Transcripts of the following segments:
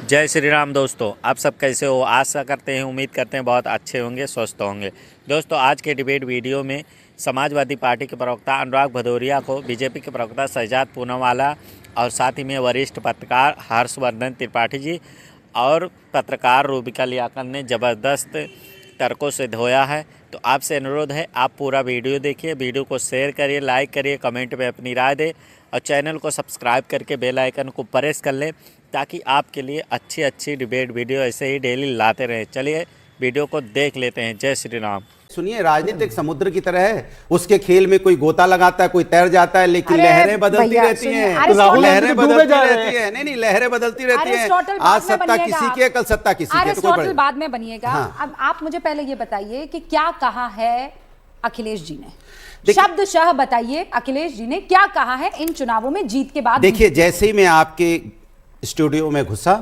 जय श्री राम दोस्तों, आप सब कैसे हो? आशा करते हैं, उम्मीद करते हैं बहुत अच्छे होंगे, स्वस्थ होंगे। दोस्तों, आज के डिबेट वीडियो में समाजवादी पार्टी के प्रवक्ता अनुराग भदौरिया को बीजेपी के प्रवक्ता शहजाद पूनावाला और साथ ही में वरिष्ठ पत्रकार हर्षवर्धन त्रिपाठी जी और पत्रकार रूबिका लियाकत ने ज़बरदस्त तर्कों से धोया है। तो आपसे अनुरोध है, आप पूरा वीडियो देखिए, वीडियो को शेयर करिए, लाइक करिए, कमेंट में अपनी राय दें और चैनल को सब्सक्राइब करके बेल आइकन को प्रेस कर लें ताकि आपके लिए अच्छी डिबेट वीडियो ऐसे ही डेली लाते रहें। चलिए वीडियो को देख लेते हैं। जय श्री राम। सुनिए, राजनीति एक समुद्र की तरह है। उसके खेल में कोई गोता लगाता है, कोई तैर जाता है, लेकिन लहरें बदलती रहती हैं। लहरें बदलती रहती हैं। नहीं, लहरें बदलती रहती हैं। आज सत्ता किसी की है, कल सत्ता किसी की है। तो कोई बाद में बनिएगा। अब आप मुझे पहले ये बताइए कि क्या कहा है अखिलेश जी ने, शब्दशः बताइए अखिलेश जी ने क्या कहा है इन चुनावों में जीत के बाद। देखिए, जैसे ही मैं आपके स्टूडियो में घुसा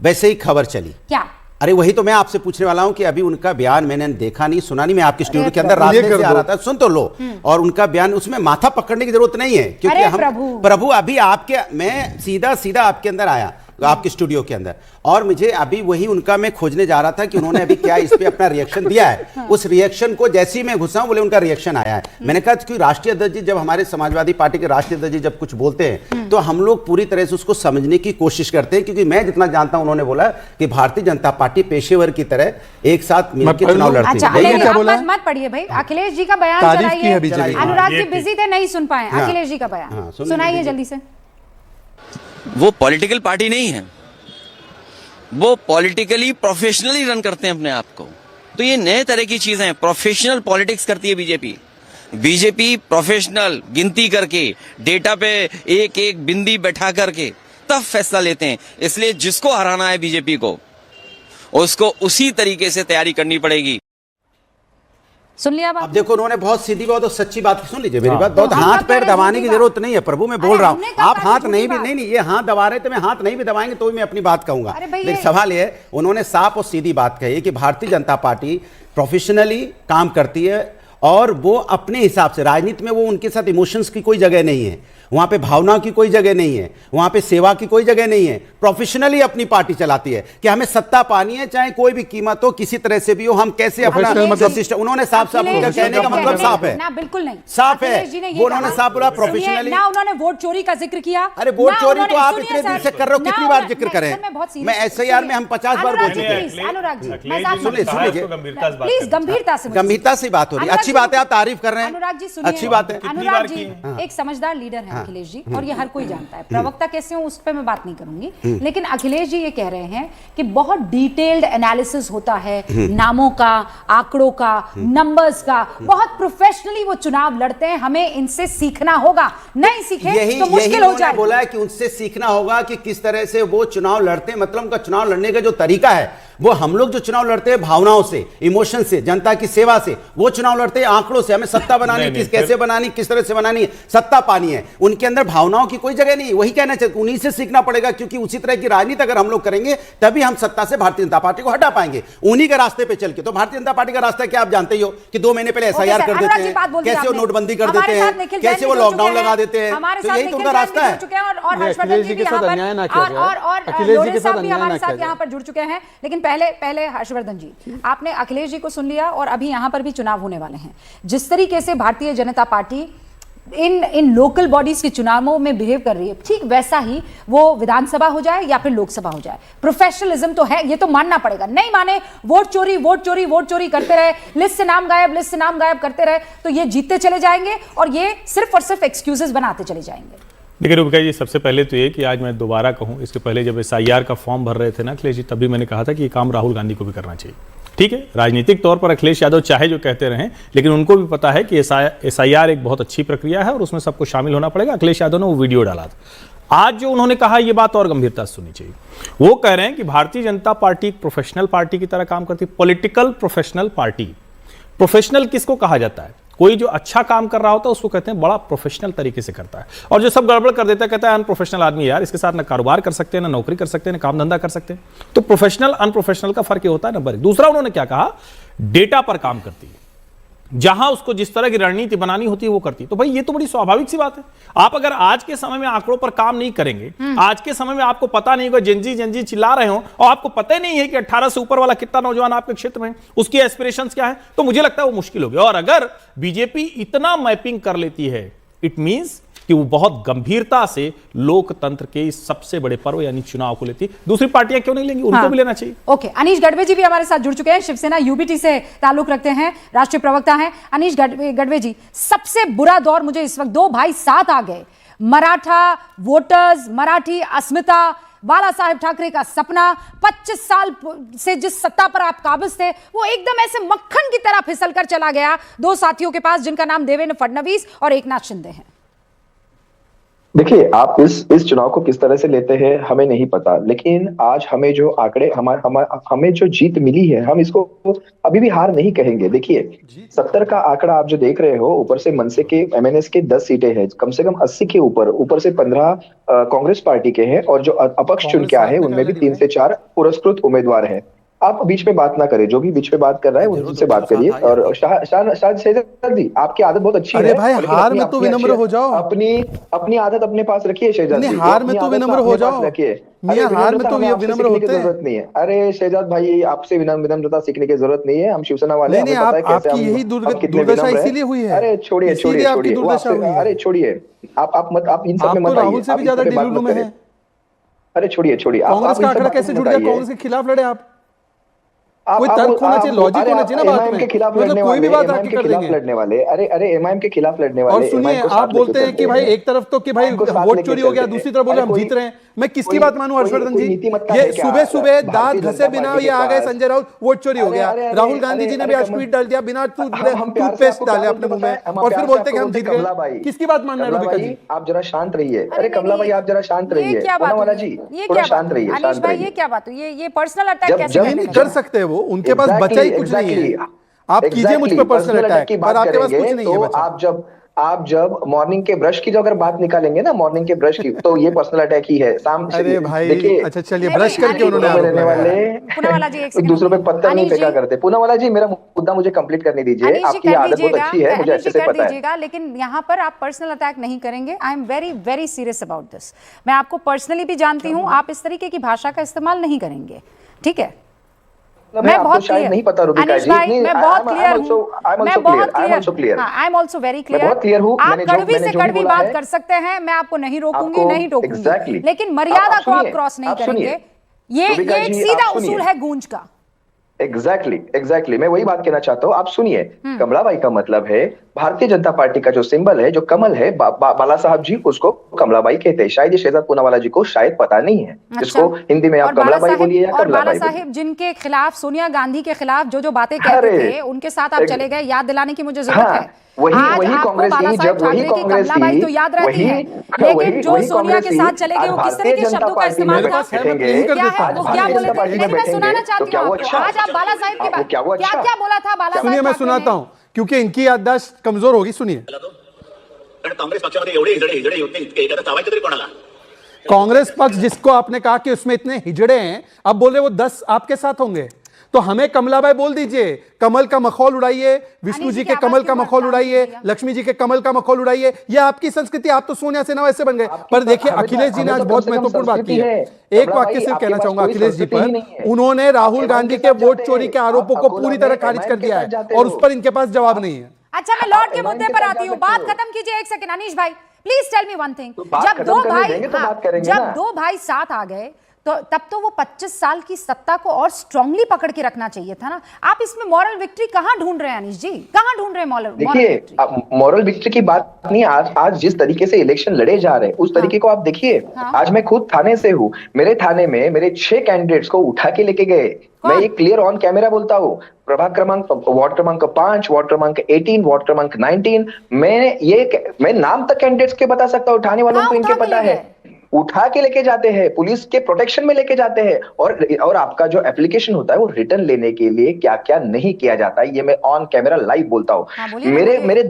वैसे ही खबर चली। क्या? अरे वही तो मैं आपसे पूछने वाला हूं कि अभी उनका बयान मैंने देखा नहीं, सुना नहीं। मैं आपके स्टूडियो के अंदर रास्ते से आ रहा था, सुन तो लो। और उनका बयान, उसमें माथा पकड़ने की जरूरत नहीं है, क्योंकि हम प्रभु अभी आपके, मैं सीधा आपके अंदर आया, आपके स्टूडियो के अंदर, और मुझे अभी वही उनका मैं खोजने जा रहा था कि उन्होंने अभी क्या इस पे अपना रिएक्शन दिया है। उस रिएक्शन को जैसे ही मैं घुसा बोले उनका रिएक्शन आया है। मैंने कहा कि राष्ट्रीय अध्यक्ष जी, जब हमारे समाजवादी पार्टी के राष्ट्रीय अध्यक्ष जी जब कुछ बोलते हैं तो हम लोग पूरी तरह से उसको समझने की कोशिश करते हैं, क्योंकि मैं जितना जानता हूं, उन्होंने बोला कि भारतीय जनता पार्टी पेशेवर की तरह एक साथ मिलकर चुनाव लड़ती है। मत पढ़िए भाई, अखिलेश जी का बयान चलाइए। अनुराग जी बिजी थे, नहीं सुन पाए अखिलेश जी का बयान, सुनाइए जल्दी से। वो पॉलिटिकल पार्टी नहीं है, वो पॉलिटिकली प्रोफेशनली रन करते हैं अपने आप को। तो ये नए तरह की चीजें हैं, प्रोफेशनल पॉलिटिक्स करती है बीजेपी प्रोफेशनल गिनती करके, डेटा पे एक एक बिंदी बैठा करके तब फैसला लेते हैं। इसलिए जिसको हराना है बीजेपी को, उसको उसी तरीके से तैयारी करनी पड़ेगी। सुन लिया बात? अब देखो, उन्होंने बहुत सीधी बात और सच्ची बात, सुन लीजिए मेरी बात। बहुत हाथ पैर दबाने की जरूरत नहीं है प्रभु, मैं बोल रहा हूँ। आप हाथ नहीं, ये हाथ दबा रहे थे, मैं हाथ नहीं भी दबाएंगे तो भी मैं अपनी बात कहूंगा। लेकिन सवाल ये है, उन्होंने साफ और सीधी बात कही कि भारतीय जनता पार्टी प्रोफेशनली काम करती है और वो अपने हिसाब से, राजनीति में वो उनके साथ इमोशंस की कोई जगह नहीं है, वहां पे भावनाओं की कोई जगह नहीं है, वहां पे सेवा की कोई जगह नहीं है। प्रोफेशनली अपनी पार्टी चलाती है कि हमें सत्ता पानी है, चाहे कोई भी कीमत हो, किसी तरह से भी हो, हम कैसे अपना सिस्टम। उन्होंने साफ कहने का मतलब साफ है ना, बिल्कुल नहीं साफ है। वो उन्होंने साफ बोला प्रोफेशनली ना। उन्होंने वोट चोरी का जिक्र किया। अरे वोट चोरी तो आप इतने दिन से कर रहे हो, कितनी बार जिक्र करें? मैं SIR में हम 50 बार बोल चुके हैं। अनुराग जी प्लीज, गंभीरता से बात हो रही है। अच्छी बात है, आप तारीफ कर रहे हैं। अनुराग जी सुनिए, अच्छी बात है। अनुराग जी एक समझदार लीडर है अखिलेश जी, और ये हर कोई जानता है। प्रवक्ता कैसे हो उस पर मैं बात नहीं करूंगी, लेकिन अखिलेश जी ये कह रहे हैं कि बहुत डिटेल्ड एनालिसिस होता है नामों का, आंकड़ों का, नंबर्स का। बहुत प्रोफेशनली वो चुनाव लड़ते हैं, हमें इनसे सीखना होगा। नहीं सीखे तो मुश्किल हो जाए। बोला है कि उनसे सीखना होगा कि किस तरह से वो चुनाव लड़ते हैं। मतलब उनका चुनाव लड़ने का जो तरीका है, वो हम लोग जो चुनाव लड़ते हैं भावनाओं से, इमोशन से, जनता की सेवा से, वो चुनाव लड़ते हैं आंकड़ों से। हमें सत्ता बनानी, कैसे बनानी, किस तरह से बनानी, सत्ता पानी है। उनके अंदर भावनाओं की कोई जगह नहीं। वही कहना चाहिए, उन्हीं से सीखना पड़ेगा, क्योंकि उसी तरह की राजनीति अगर हम लोग करेंगे तभी हम सत्ता से भारतीय जनता पार्टी को हटा पाएंगे, उन्हीं के रास्ते पे चल के। तो भारतीय जनता पार्टी का रास्ता क्या आप जानते ही हो कि 2 महीने पहले SIR कर देते हैं, कैसे वो नोटबंदी कर देते हैं, कैसे वो लॉकडाउन लगा देते हैं। तो यही तो उनका रास्ता है। और हर्षवर्धन जी भी यहाँ पर, और लोरेंस साहब भी हमारे साथ यहाँ पर जुड़ चुके हैं। लेकिन पहले हर्षवर्धन जी, आपने अखिलेश जी को सुन लिया और अभी यहाँ पर भी चुनाव होने वाले हैं। जिस तरीके से भारतीय जनता पार्टी इन लोकल बॉडीज के चुनावों में बिहेव कर रही है, ठीक वैसा ही वो विधानसभा हो जाए या फिर लोकसभा हो जाए। प्रोफेशनलिज्म तो है, ये तो मानना पड़ेगा। नहीं माने, वोट चोरी करते रहे, लिस्ट से नाम गायब करते रहे, तो ये जीतते चले जाएंगे और ये सिर्फ और सिर्फ एक्सक्यूजेस बनाते चले जाएंगे। देखिए रूबिका जी, सबसे पहले तो ये कि आज मैं दोबारा कहूँ, इसके पहले जब SIR का फॉर्म भर रहे थे ना अखिलेश जी, तभी मैंने कहा था कि ये काम राहुल गांधी को भी करना चाहिए। ठीक है, राजनीतिक तौर पर अखिलेश यादव चाहे जो कहते रहें, लेकिन उनको भी पता है कि SIR एक बहुत अच्छी प्रक्रिया है और उसमें सबको शामिल होना पड़ेगा। अखिलेश यादव ने वो वीडियो डाला था। आज जो उन्होंने कहा, ये बात और गंभीरता से सुननी चाहिए। वो कह रहे हैं कि भारतीय जनता पार्टी एक प्रोफेशनल पार्टी की तरह काम करती है, पॉलिटिकल प्रोफेशनल पार्टी। प्रोफेशनल किसको कहा जाता है? कोई जो अच्छा काम कर रहा होता है उसको कहते हैं बड़ा प्रोफेशनल तरीके से करता है, और जो सब गड़बड़ कर देता है कहता है अनप्रोफेशनल आदमी, यार इसके साथ ना कारोबार कर सकते हैं, ना नौकरी कर सकते हैं, ना काम धंधा कर सकते हैं। तो प्रोफेशनल अनप्रोफेशनल का फर्क ये होता है। नंबर 1। दूसरा, उन्होंने क्या कहा, डेटा पर काम करती है। जहां उसको जिस तरह की रणनीति बनानी होती है वो करती है। तो भाई ये तो बड़ी स्वाभाविक सी बात है। आप अगर आज के समय में आंकड़ों पर काम नहीं करेंगे, आज के समय में आपको पता नहीं होगा, जेंजी चिल्ला रहे हो और आपको पता ही नहीं है कि 18 से ऊपर वाला कितना नौजवान आपके क्षेत्र में, उसकी एस्पिरेशंस क्या है, तो मुझे लगता है वो मुश्किल हो गया। और अगर बीजेपी इतना मैपिंग कर लेती है, इट मींस कि वो बहुत गंभीरता से लोकतंत्र के इस सबसे बड़े पर्व यानी चुनाव को लेती है। दूसरी पार्टियां क्यों नहीं लेंगी? उनको भी लेना चाहिए। ओके, अनीश गढ़वे जी भी हमारे साथ जुड़ चुके हैं, शिवसेना यूबीटी से ताल्लुक रखते हैं, राष्ट्रीय प्रवक्ता हैं। अनीश गढ़वे जी, सबसे बुरा दौर मुझे इस वक्त, दो भाई साथ आ गए, मराठा वोटर्स, मराठी अस्मिता, बाला साहेब ठाकरे का सपना, 25 साल से जिस सत्ता पर आप काबिज थे वो एकदम ऐसे मक्खन की तरह फिसल कर चला गया दो साथियों के पास जिनका नाम देवेंद्र फडणवीस और एकनाथ शिंदे है। देखिए, आप इस चुनाव को किस तरह से लेते हैं हमें नहीं पता, लेकिन आज हमें जो आंकड़े हमें जो जीत मिली है, हम इसको अभी भी हार नहीं कहेंगे। देखिए, 70 का आंकड़ा आप जो देख रहे हो, ऊपर से मनसे के एमएनएस के 10 सीटें हैं, कम से कम 80 के ऊपर से 15 कांग्रेस पार्टी के हैं, और जो अपक्ष चुन के आए हैं उनमें भी 3 से 4 पुरस्कृत उम्मीदवार हैं। आप बीच में बात ना करें, जो भी बीच में बात कर रहा है उनसे बात करिए। और शहजाद जी, आपकी आदत बहुत अच्छी है। अरे भाई, हार में तो विनम्र हो जाओ। अपनी आदत अपने पास रखिए शहजाद जी। हार में तो विनम्र हो जाओ। रखिए, हार में तो विनम्र होते हैं। जरूरत नहीं है। अरे शहजाद भाई, आपसे विनम्रता सीखने की जरूरत नहीं है। हम शिवसेना वाले हैं, हमें पता है कैसे आपकी यही दुर्दशा इसीलिए हुई है। अरे छोड़िए, अरे छोड़िए, आप इन सब में मत आइए। राहुल से भी ज्यादा दिल्ली में है। अरे छोड़िए, कांग्रेस का आंकड़ा कैसे जुड़ गया? कांग्रेस के खिलाफ लड़े आप। कोई तर्क होना चाहिए, लॉजिक होना चाहिए ना बात में। के खिलाफ मतलब कोई भी बात आके कर देंगे। लड़ने वाले, अरे एमआईएम के खिलाफ लड़ने वाले। और सुनिए, आप बोलते हैं कि भाई एक तरफ तो कि भाई वोट चोरी हो गया, दूसरी तरफ बोले हम जीत रहे हैं। मैं किसकी बात मानूं हर्षवर्धन जी? ये सुबह सुबह दांत घसे बिना ये आ गए संजय राउत, वोट चोरी हो गया। राहुल गांधी जी ने भी आज ट्वीट डाल दिया, बिना टूथपेस्ट डाले अपने मुंह में, और फिर बोलते कि हम जीत गए। किसकी बात मानना है रूबिका जी? आप जरा शांत रहिए। अरे कमला भाई, आप जरा शांत रहिए। पूनावाला जी, थोड़ा शांत रहिए। अनीश भाई, ये क्या बात हुई? ये पर्सनल अटैक कैसे कर सकते हैं? वो उनके पास बचा ही कुछ नहीं है। आप कीजिए मुझ पे पर्सनल अटैक, पर आपके पास कुछ नहीं है बचा। आप जब मॉर्निंग के ब्रश की जो अगर बात निकालेंगे ना, मॉर्निंग के ब्रश की, तो ये पर्सनल अटैक ही है। अरे भाई, अच्छा चलिए, ब्रश करके उन्होंने रहने वाले दूसरों पे पत्थर नहीं फेंका करते। पूनावाला जी, मेरा मुद्दा मुझे कंप्लीट करने दीजिए। आपकी आदत बहुत अच्छी है, मुझे अच्छे से पता है। लेकिन यहाँ पर आप पर्सनल अटैक नहीं करेंगे। I am very very serious about this. मैं आपको पर्सनली भी जानती हूँ, आप इस तरीके की भाषा का इस्तेमाल नहीं करेंगे, ठीक है? मैं बहुत शायद नहीं पता रूबिका जी। मैं बहुत क्लियर हूं। मैं बहुत clear. I am also very clear. बहुत क्लियर हूं। आप कड़वी से कड़वी बात कर सकते हैं, मैं आपको नहीं रोकूंगी, नहीं टोकूंगी, लेकिन मर्यादा को आप क्रॉस नहीं करेंगे। ये एक सीधा उसूल है गूंज का। एग्जैक्टली मैं वही बात कहना चाहता हूँ। आप सुनिए, कमलाबाई का मतलब है भारतीय जनता पार्टी का जो सिंबल है, जो कमल है, बाला साहब जी उसको कमलाबाई कहते हैं। शायद ये शहजाद पूनावाला जी को शायद पता नहीं है। इसको हिंदी में आप कमलाबाई बोलिए या कमलाबाई साहिब जिनके खिलाफ, सोनिया गांधी के खिलाफ जो बातें कहते थे, उनके साथ आप चले गए। याद दिलाने की मुझे जरूरत है। वही कांग्रेस थी, जब वही कांग्रेस थी, तो याद रहती है, लेकिन जो सोनिया के साथ चले गए वो किस तरह के शब्दों का इस्तेमाल था, वो क्या बोले थे? लेकिन मैं सुनाना चाहती हूँ आपको। आज आप बाला साहिब के बाद क्या बोला था बाला साहिब? सुनिए, मैं सुनाता हूँ क्योंकि इनकी याददाश्त कमजोर होगी। सुनिए, कांग्रेस पक्ष जिसको आपने कहा कि उसमें इतने हिजड़े हैं, अब बोल रहे वो 10 आपके साथ होंगे, तो हमें कमलाबाई बोल दीजिए। कमल का मखौल उड़ाइए, विष्णु जी के कमल का मखौल उड़ाइए, लक्ष्मी जी के कमल का मखौल उड़ाइए। ये आपकी संस्कृति। आप तो सोनिया सेना वैसे बन गए। पर देखिए, अखिलेश जी ने आज बहुत महत्वपूर्ण बात की है। एक वाक्य सिर्फ कहना चाहूंगा अखिलेश जी पर। उन्होंने राहुल गांधी के वोट चोरी के आरोपों को पूरी तरह खारिज कर दिया है और उस पर इनके पास जवाब नहीं है। अच्छा, मैं लौट के मुद्दे पर आती हूँ। बात खत्म कीजिए एक सेकंड। अनीश भाई, please tell me one thing. जब दो भाई साथ आ गए तो तब तो वो 25 साल की सत्ता को और स्ट्रांगली पकड़ के रखना चाहिए था ना। आप इसमें मॉरल विक्ट्री कहां ढूंढ रहे हैं अनीश जी? कहां ढूंढ रहे हैं मॉरल विक्ट्री? देखिए, मॉरल विक्ट्री की बात नहीं। आज जिस तरीके से इलेक्शन लड़े जा रहे हैं उस तरीके को आप देखिए। आज मैं खुद थाने से हूँ। मेरे थाने में मेरे 6 कैंडिडेट्स को उठा के लेके गए। मैं ये क्लियर ऑन कैमरा बोलता हूँ। प्रभाग क्रमांक, वार्ड क्रमांक 5, वार्ड क्रमांक 18, वार्ड क्रमांक 19। मैं नाम तक कैंडिडेट्स के बता सकता हूँ, उठाने वालों को इनके पता है। उठा के लेके जाते हैं, पुलिस के प्रोटेक्शन में लेके जाते हैं। और आपका जो एप्लीकेशन होता है वो रिटर्न लेने के लिए क्या क्या नहीं किया जाता है, ये मैं ऑन कैमरा लाइव बोलता हूँ। हाँ, बोलिए ना, मेरे बोलिए।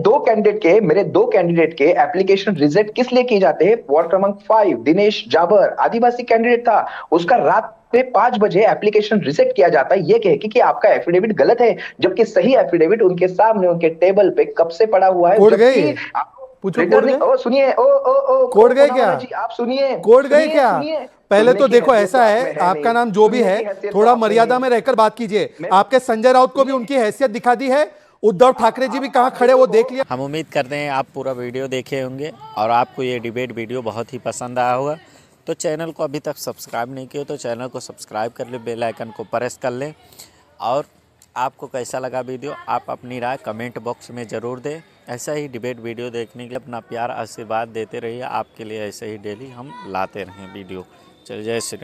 मेरे दो कैंडिडेट के एप्लीकेशन रिजेक्ट किस लिए किए जाते हैं? वार्ड क्रमांक 5 दिनेश जाबर आदिवासी कैंडिडेट था, उसका रात पे 5 बजे एप्लीकेशन रिजेक्ट किया जाता है ये कह के कि आपका एफिडेविट गलत है, जबकि सही एफिडेविट उनके सामने उनके टेबल पे कब से पड़ा हुआ है। कोर्ट जबकि गई? आपको पूछो, रिटर्निंग- कोर्ट गए? ओ सुनिए, ओ कोर्ट गए क्या? जी आप सुनिए, कोर्ट गए सुनिए, क्या? सुनिए। पहले सुनने तो की देखो हैसियत ऐसा तो आप है, में आपका नहीं। नाम जो भी सुनने है की हैसियत तो थोड़ा आप में मर्यादा नहीं। में रहकर बात कीजिए। मैं- आपके संजय राउत को भी उनकी हैसियत दिखा दी है, उद्धव ठाकरे जी भी कहाँ खड़े वो देख लिया। हम उम्मीद करते हैं आप पूरा वीडियो देखे होंगे और आपको ये डिबेट वीडियो बहुत ही पसंद आया होगा। तो चैनल को अभी तक सब्सक्राइब नहीं किया तो चैनल को सब्सक्राइब कर ले, बेल आइकन को प्रेस कर लें। और आपको कैसा लगा वीडियो आप अपनी राय कमेंट बॉक्स में ज़रूर दें। ऐसा ही डिबेट वीडियो देखने के लिए अपना प्यार आशीर्वाद देते रहिए। आपके लिए ऐसे ही डेली हम लाते रहें वीडियो। चलिए, जय श्री राम।